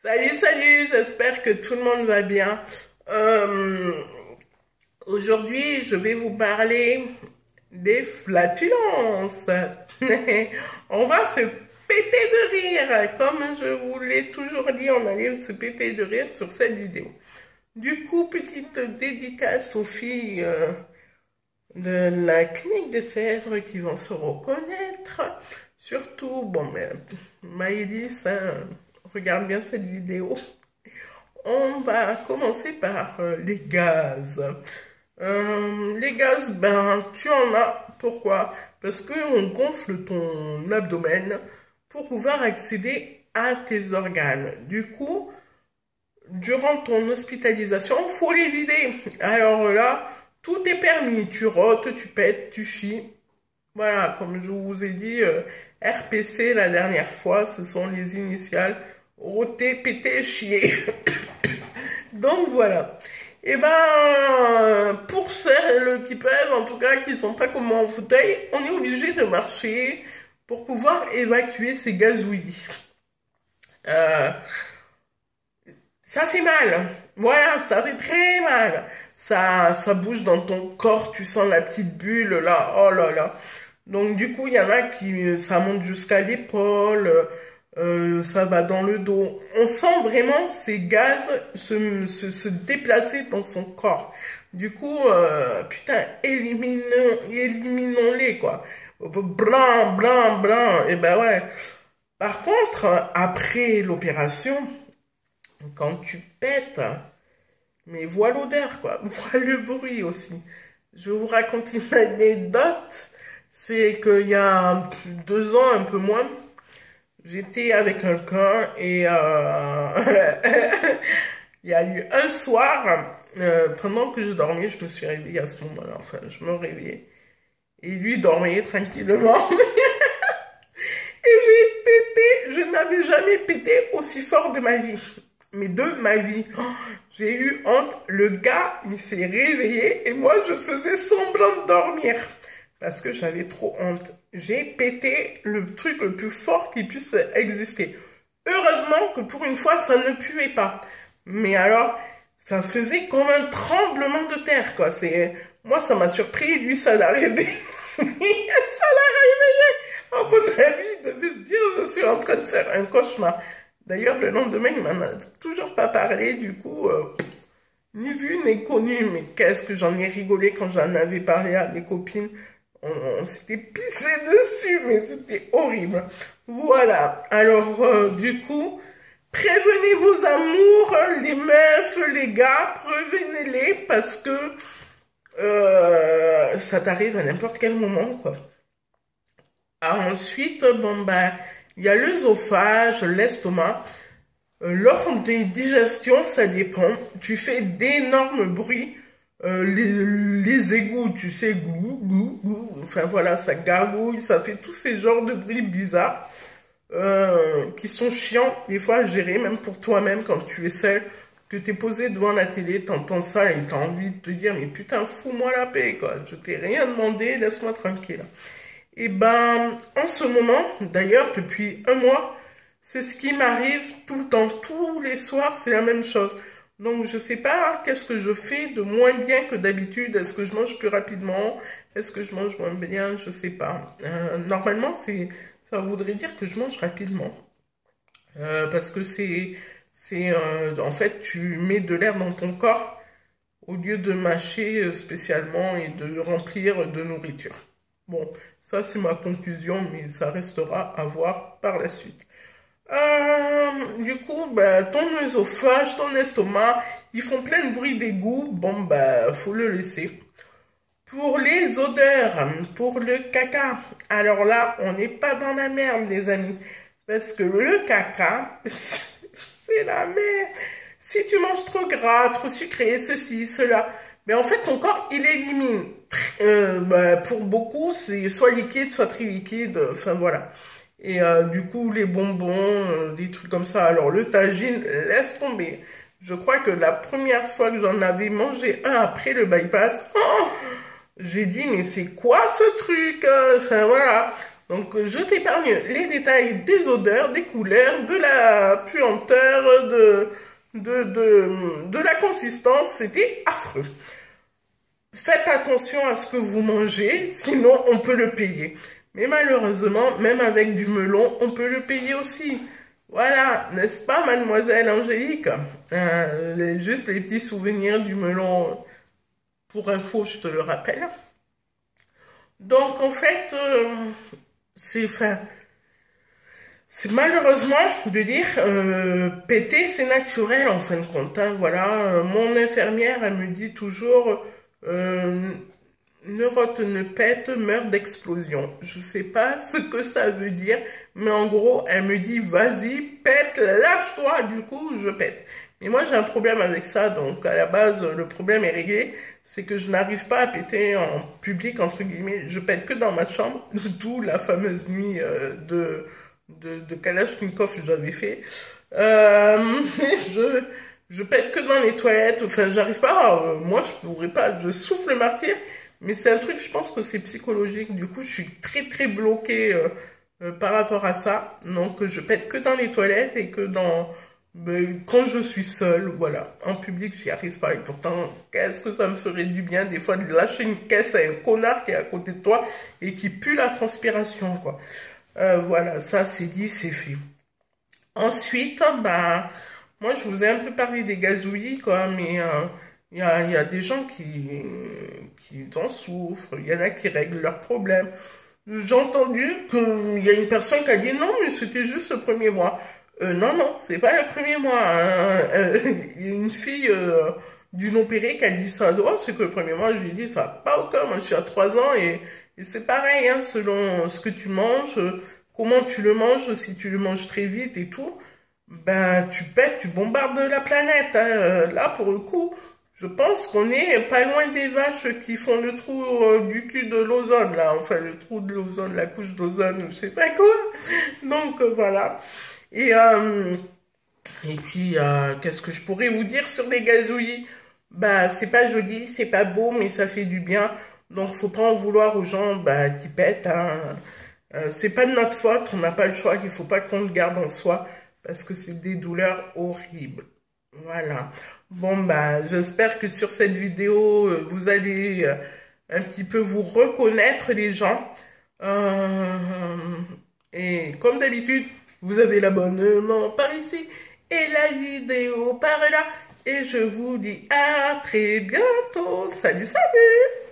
Salut, salut, j'espère que tout le monde va bien. Euh, Aujourd'hui, je vais vous parler des flatulences. On va se péter de rire. Comme je vous l'ai toujours dit, on allait se péter de rire sur cette vidéo. Du coup, petite dédicace aux filles de la clinique des Sèvres qui vont se reconnaître. Surtout, bon, mais Maëlys, hein, regarde bien cette vidéo. On va commencer par les gaz. Les gaz, ben, tu en as. Pourquoi? Parce qu'on gonfle ton abdomen pour pouvoir accéder à tes organes. Du coup, durant ton hospitalisation, il faut les vider. Alors là, tout est permis. Tu rotes, tu pètes, tu chies. Voilà, comme je vous ai dit, RPC la dernière fois, ce sont les initiales. Roter, péter, chier. Donc voilà. Et ben, pour celles qui peuvent, en tout cas, qui sont pas comme moi en fauteuil, on est obligé de marcher pour pouvoir évacuer ces gazouillis. Euh, Ça fait mal. Voilà, ça fait très mal. Ça bouge dans ton corps, tu sens la petite bulle là, oh là là. Donc du coup, il y en a qui, ça monte jusqu'à l'épaule, ça va dans le dos. On sent vraiment ces gaz se déplacer dans son corps. Du coup, putain, éliminons-les, quoi. Blanc, blanc, blanc, et ben ouais. Par contre, après l'opération, quand tu pètes, mais vois l'odeur, quoi. Vois le bruit aussi. Je vais vous raconter une anecdote. C'est qu'il y a 2 ans, un peu moins, j'étais avec quelqu'un et il y a eu un soir, pendant que je dormais, je me suis réveillée à ce moment-là. Enfin, je me réveillais. Et lui dormait tranquillement. Et j'ai pété, je n'avais jamais pété aussi fort de ma vie. Mais de ma vie. Oh, j'ai eu honte. Le gars, il s'est réveillé et moi, je faisais semblant de dormir. Parce que j'avais trop honte. J'ai pété le truc le plus fort qui puisse exister. Heureusement que pour une fois, ça ne puait pas. Mais alors, ça faisait comme un tremblement de terre, quoi. Moi, ça m'a surpris. Lui, ça l'a réveillé. Ça l'a réveillé. À mon avis, il devait se dire, je suis en train de faire un cauchemar. D'ailleurs, le lendemain, il m'en a toujours pas parlé. Du coup, ni vu, ni connu. Mais qu'est-ce que j'en ai rigolé quand j'en avais parlé à mes copines. On s'était pissé dessus, mais c'était horrible. Voilà. Alors, du coup, prévenez vos amours, les meufs, les gars, prévenez-les parce que ça t'arrive à n'importe quel moment, quoi. Ensuite, bon, bah, il y a l'œsophage, l'estomac. Lors des digestions, ça dépend. Tu fais d'énormes bruits. Les égouts, tu sais, glou, glou, glou. Enfin voilà, ça gargouille, ça fait tous ces genres de bruits bizarres qui sont chiants des fois à gérer, même pour toi-même quand tu es seul, que tu es posé devant la télé, t'entends ça et t'as envie de te dire mais putain, fous-moi la paix, quoi. Je t'ai rien demandé, laisse-moi tranquille. Et ben, en ce moment, d'ailleurs, depuis un mois, c'est ce qui m'arrive tout le temps. Tous les soirs, c'est la même chose. Donc, je sais pas qu'est-ce que je fais de moins bien que d'habitude. Est-ce que je mange plus rapidement? Est-ce que je mange moins bien? Je sais pas. Normalement, ça voudrait dire que je mange rapidement. Parce que en fait, tu mets de l'air dans ton corps au lieu de mâcher spécialement et de remplir de nourriture. Bon, ça c'est ma conclusion, mais ça restera à voir par la suite. Du coup, ben, ton œsophage, ton estomac, ils font plein de bruit d'égout. Bon, ben, faut le laisser. Pour les odeurs, pour le caca, alors là, on n'est pas dans la merde, les amis. Parce que le caca, c'est la merde. Si tu manges trop gras, trop sucré, ceci, cela, mais en fait, ton corps, il élimine. Bah, pour beaucoup, c'est soit liquide, soit très liquide, enfin voilà. Et du coup, les bonbons, des trucs comme ça. Alors, le tagine, laisse tomber. Je crois que la première fois que j'en avais mangé un après le bypass, oh, j'ai dit, mais c'est quoi ce truc? Enfin, voilà. Donc, je t'épargne les détails des odeurs, des couleurs, de la puanteur, de la consistance. C'était affreux. Faites attention à ce que vous mangez, sinon on peut le payer. Mais malheureusement, même avec du melon, on peut le payer aussi. Voilà, n'est-ce pas, mademoiselle Angélique? Juste les petits souvenirs du melon, pour info, je te le rappelle. Donc, en fait, c'est malheureusement de dire, péter, c'est naturel, en fin de compte. Hein, voilà, mon infirmière, elle me dit toujours... neurote ne pète, meurt d'explosion. Je sais pas ce que ça veut dire, mais en gros, elle me dit, vas-y, pète, lâche-toi, du coup, je pète. Mais moi, j'ai un problème avec ça, donc à la base, le problème est réglé, c'est que je n'arrive pas à péter en public, entre guillemets, je pète que dans ma chambre, d'où la fameuse nuit de Kalachnikov que j'avais fait. Je pète que dans les toilettes, enfin j'arrive pas, moi je pourrais pas, je souffle le martyr, mais c'est un truc, je pense que c'est psychologique, du coup je suis très bloquée par rapport à ça, donc je pète que dans les toilettes et que quand je suis seule, voilà, en public j'y arrive pas, et pourtant qu'est-ce que ça me ferait du bien des fois de lâcher une caisse à un connard qui est à côté de toi et qui pue la transpiration, quoi. Voilà, ça c'est dit, c'est fait. Ensuite, bah... Moi, je vous ai un peu parlé des gazouillis, quoi, mais il y a des gens qui en souffrent, il y en a qui règlent leurs problèmes. J'ai entendu qu'il y a une personne qui a dit non, mais c'était juste le premier mois. Non, c'est pas le premier mois. Hein. Il y a une fille d'une opérée qui a dit ça. Oh, c'est que le premier mois, je lui ai dit ça n'a pas aucun. Moi, je suis à 3 ans et c'est pareil, hein, selon ce que tu manges, comment tu le manges, si tu le manges très vite et tout. Ben, tu pètes, tu bombardes la planète. Hein. Là, pour le coup, je pense qu'on est pas loin des vaches qui font le trou du cul de l'ozone, là. Enfin, le trou de l'ozone, la couche d'ozone, je sais pas quoi. Donc, voilà. Et puis, qu'est-ce que je pourrais vous dire sur les gazouillis? Ben, c'est pas joli, c'est pas beau, mais ça fait du bien. Donc, faut pas en vouloir aux gens qui pètent. Hein. C'est pas de notre faute, on n'a pas le choix, il faut pas qu'on le garde en soi. Parce que c'est des douleurs horribles. Voilà. Bon, j'espère que sur cette vidéo, vous allez un petit peu vous reconnaître, les gens. Et comme d'habitude, vous avez l'abonnement par ici et la vidéo par là. Et je vous dis à très bientôt. Salut, salut!